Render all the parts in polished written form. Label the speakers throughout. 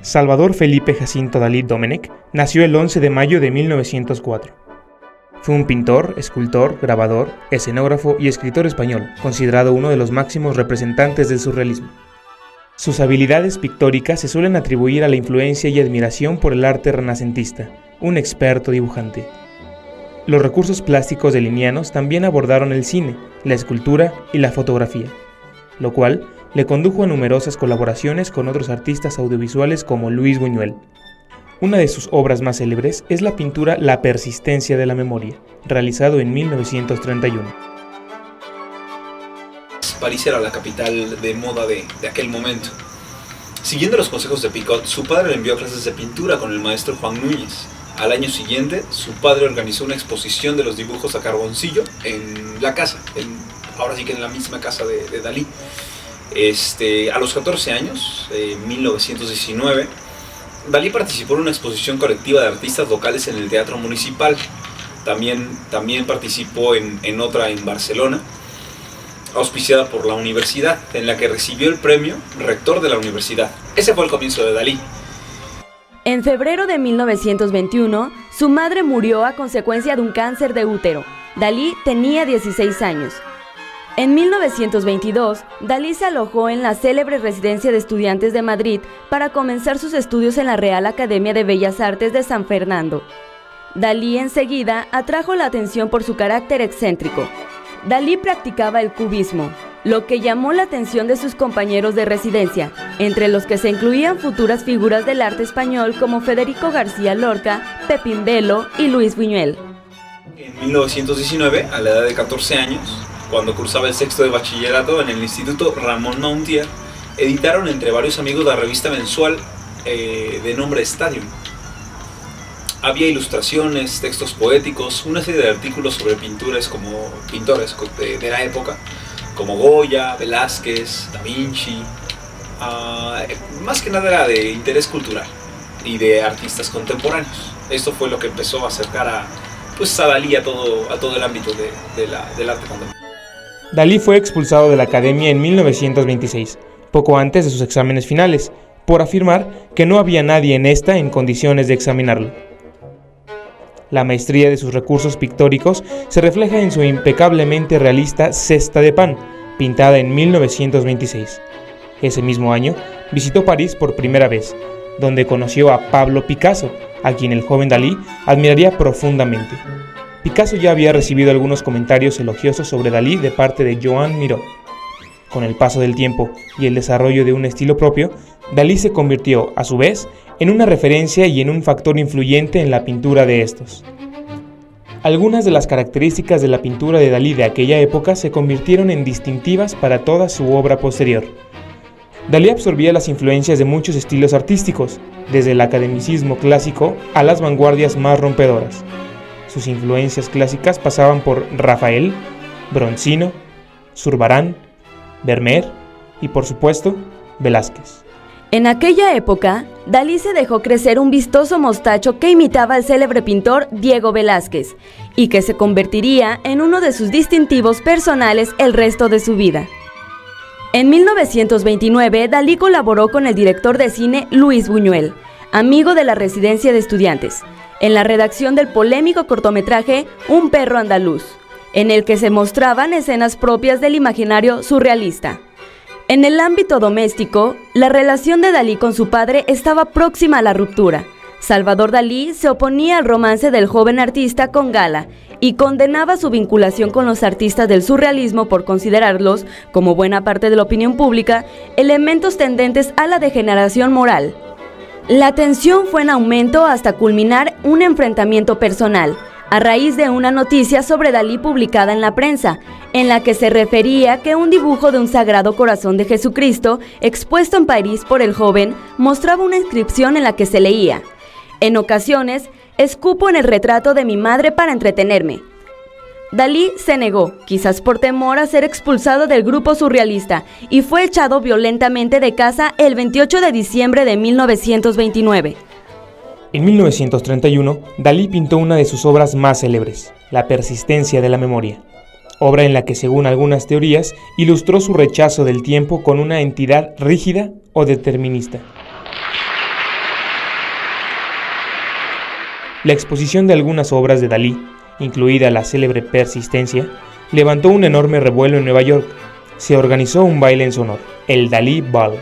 Speaker 1: Salvador Felipe Jacinto Dalí Domenech nació el 11 de mayo de 1904. Fue un pintor, escultor, grabador, escenógrafo y escritor español, considerado uno de los máximos representantes del surrealismo. Sus habilidades pictóricas se suelen atribuir a la influencia y admiración por el arte renacentista, un experto dibujante. Los recursos plásticos dalinianos también abordaron el cine, la escultura y la fotografía, lo cual le condujo a numerosas colaboraciones con otros artistas audiovisuales como Luis Buñuel. Una de sus obras más célebres es la pintura La persistencia de la memoria, realizado en 1931.
Speaker 2: París era la capital de moda de aquel momento. Siguiendo los consejos de Picot, su padre le envió a clases de pintura con el maestro Juan Núñez. Al año siguiente, su padre organizó una exposición de los dibujos a carboncillo en la casa, ahora sí que en la misma casa de Dalí. A los 14 años, en 1919, Dalí participó en una exposición colectiva de artistas locales en el Teatro Municipal. También participó en otra en Barcelona, auspiciada por la universidad, en la que recibió el premio Rector de la Universidad. Ese fue el comienzo de Dalí.
Speaker 3: En febrero de 1921, su madre murió a consecuencia de un cáncer de útero. Dalí tenía 16 años. En 1922, Dalí se alojó en la célebre Residencia de Estudiantes de Madrid para comenzar sus estudios en la Real Academia de Bellas Artes de San Fernando. Dalí enseguida atrajo la atención por su carácter excéntrico. Dalí practicaba el cubismo, lo que llamó la atención de sus compañeros de residencia, entre los que se incluían futuras figuras del arte español como Federico García Lorca, Pepín Belo y Luis Buñuel.
Speaker 2: En 1919, a la edad de 14 años, cuando cursaba el sexto de bachillerato en el Instituto Ramón Mauntier, editaron entre varios amigos la revista mensual de nombre Stadium. Había ilustraciones, textos poéticos, una serie de artículos sobre pintores de la época, como Goya, Velázquez, Da Vinci. Más que nada era de interés cultural y de artistas contemporáneos. Esto fue lo que empezó a acercar a Dalí a todo el ámbito del arte contemporáneo.
Speaker 1: Dalí fue expulsado de la academia en 1926, poco antes de sus exámenes finales, por afirmar que no había nadie en esta en condiciones de examinarlo. La maestría de sus recursos pictóricos se refleja en su impecablemente realista Cesta de Pan, pintada en 1926. Ese mismo año visitó París por primera vez, donde conoció a Pablo Picasso, a quien el joven Dalí admiraría profundamente. Picasso ya había recibido algunos comentarios elogiosos sobre Dalí de parte de Joan Miró. Con el paso del tiempo y el desarrollo de un estilo propio, Dalí se convirtió, a su vez, en una referencia y en un factor influyente en la pintura de estos. Algunas de las características de la pintura de Dalí de aquella época se convirtieron en distintivas para toda su obra posterior. Dalí absorbía las influencias de muchos estilos artísticos, desde el academicismo clásico a las vanguardias más rompedoras. Sus influencias clásicas pasaban por Rafael, Bronzino, Zurbarán, Vermeer y, por supuesto, Velázquez.
Speaker 3: En aquella época, Dalí se dejó crecer un vistoso mostacho que imitaba al célebre pintor Diego Velázquez y que se convertiría en uno de sus distintivos personales el resto de su vida. En 1929, Dalí colaboró con el director de cine Luis Buñuel, amigo de la Residencia de Estudiantes, en la redacción del polémico cortometraje Un perro andaluz, en el que se mostraban escenas propias del imaginario surrealista. En el ámbito doméstico, la relación de Dalí con su padre estaba próxima a la ruptura. Salvador Dalí se oponía al romance del joven artista con Gala y condenaba su vinculación con los artistas del surrealismo por considerarlos, como buena parte de la opinión pública, elementos tendentes a la degeneración moral. La tensión fue en aumento hasta culminar un enfrentamiento personal, a raíz de una noticia sobre Dalí publicada en la prensa, en la que se refería que un dibujo de un Sagrado Corazón de Jesucristo, expuesto en París por el joven, mostraba una inscripción en la que se leía: en ocasiones, escupo en el retrato de mi madre para entretenerme. Dalí se negó, quizás por temor a ser expulsado del grupo surrealista, y fue echado violentamente de casa el 28 de diciembre de 1929.
Speaker 1: En 1931, Dalí pintó una de sus obras más célebres, La persistencia de la memoria, obra en la que, según algunas teorías, ilustró su rechazo del tiempo con una entidad rígida o determinista. La exposición de algunas obras de Dalí, incluida la célebre Persistencia, levantó un enorme revuelo en Nueva York. Se organizó un baile en su honor, el Dalí Ball.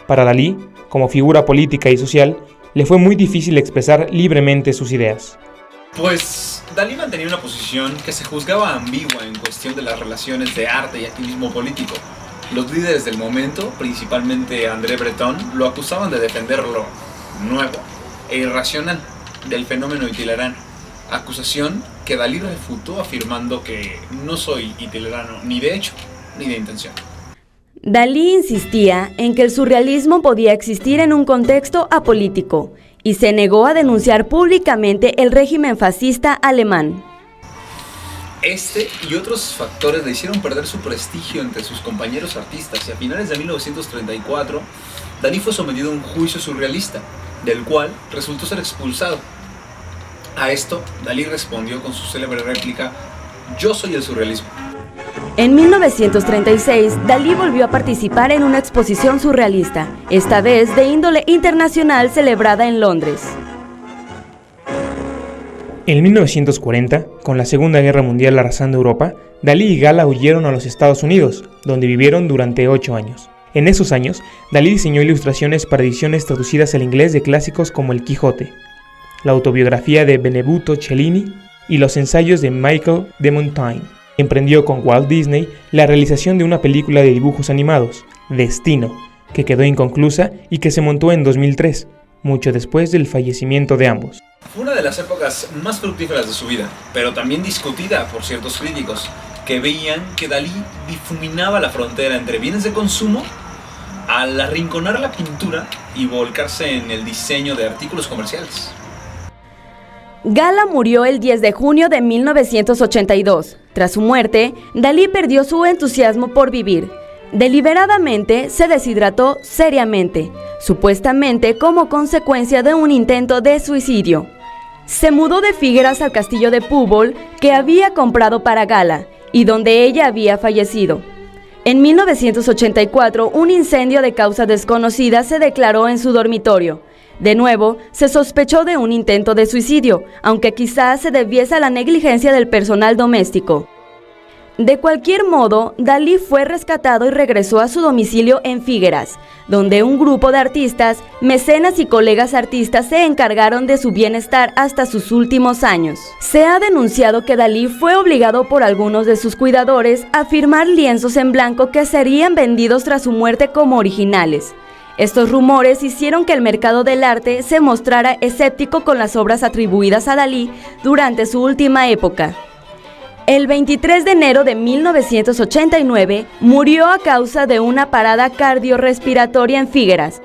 Speaker 1: Para Dalí, como figura política y social, le fue muy difícil expresar libremente sus ideas.
Speaker 2: Pues Dalí mantenía una posición que se juzgaba ambigua en cuestión de las relaciones de arte y activismo político. Los líderes del momento, principalmente André Breton, lo acusaban de defender lo nuevo e irracional del fenómeno itinerano, acusación que Dalí refutó afirmando que no soy itinerano ni de hecho ni de intención.
Speaker 3: Dalí insistía en que el surrealismo podía existir en un contexto apolítico y se negó a denunciar públicamente el régimen fascista alemán.
Speaker 2: Este y otros factores le hicieron perder su prestigio entre sus compañeros artistas y a finales de 1934, Dalí fue sometido a un juicio surrealista, del cual resultó ser expulsado. A esto, Dalí respondió con su célebre réplica: "Yo soy el surrealismo".
Speaker 3: En 1936, Dalí volvió a participar en una exposición surrealista, esta vez de índole internacional celebrada en Londres.
Speaker 1: En 1940, con la Segunda Guerra Mundial arrasando Europa, Dalí y Gala huyeron a los Estados Unidos, donde vivieron durante 8 años. En esos años, Dalí diseñó ilustraciones para ediciones traducidas al inglés de clásicos como El Quijote, la autobiografía de Benvenuto Cellini y los ensayos de Michael de Montaigne. Emprendió con Walt Disney la realización de una película de dibujos animados, Destino, que quedó inconclusa y que se montó en 2003, mucho después del fallecimiento de ambos.
Speaker 2: Fue una de las épocas más fructíferas de su vida, pero también discutida por ciertos críticos, que veían que Dalí difuminaba la frontera entre bienes de consumo al arrinconar la pintura y volcarse en el diseño de artículos comerciales.
Speaker 3: Gala murió el 10 de junio de 1982. Tras su muerte, Dalí perdió su entusiasmo por vivir. Deliberadamente se deshidrató seriamente, supuestamente como consecuencia de un intento de suicidio. Se mudó de Figueras al castillo de Púbol que había comprado para Gala y donde ella había fallecido. En 1984, un incendio de causa desconocida se declaró en su dormitorio. De nuevo, se sospechó de un intento de suicidio, aunque quizás se debiese a la negligencia del personal doméstico. De cualquier modo, Dalí fue rescatado y regresó a su domicilio en Figueras, donde un grupo de artistas, mecenas y colegas artistas se encargaron de su bienestar hasta sus últimos años. Se ha denunciado que Dalí fue obligado por algunos de sus cuidadores a firmar lienzos en blanco que serían vendidos tras su muerte como originales. Estos rumores hicieron que el mercado del arte se mostrara escéptico con las obras atribuidas a Dalí durante su última época. El 23 de enero de 1989 murió a causa de una parada cardiorrespiratoria en Figueras.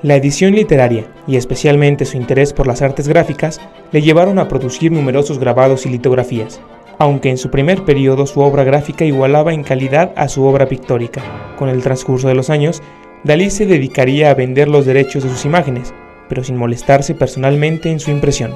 Speaker 1: La edición literaria, y especialmente su interés por las artes gráficas, le llevaron a producir numerosos grabados y litografías, aunque en su primer periodo su obra gráfica igualaba en calidad a su obra pictórica. Con el transcurso de los años, Dalí se dedicaría a vender los derechos de sus imágenes, pero sin molestarse personalmente en su impresión.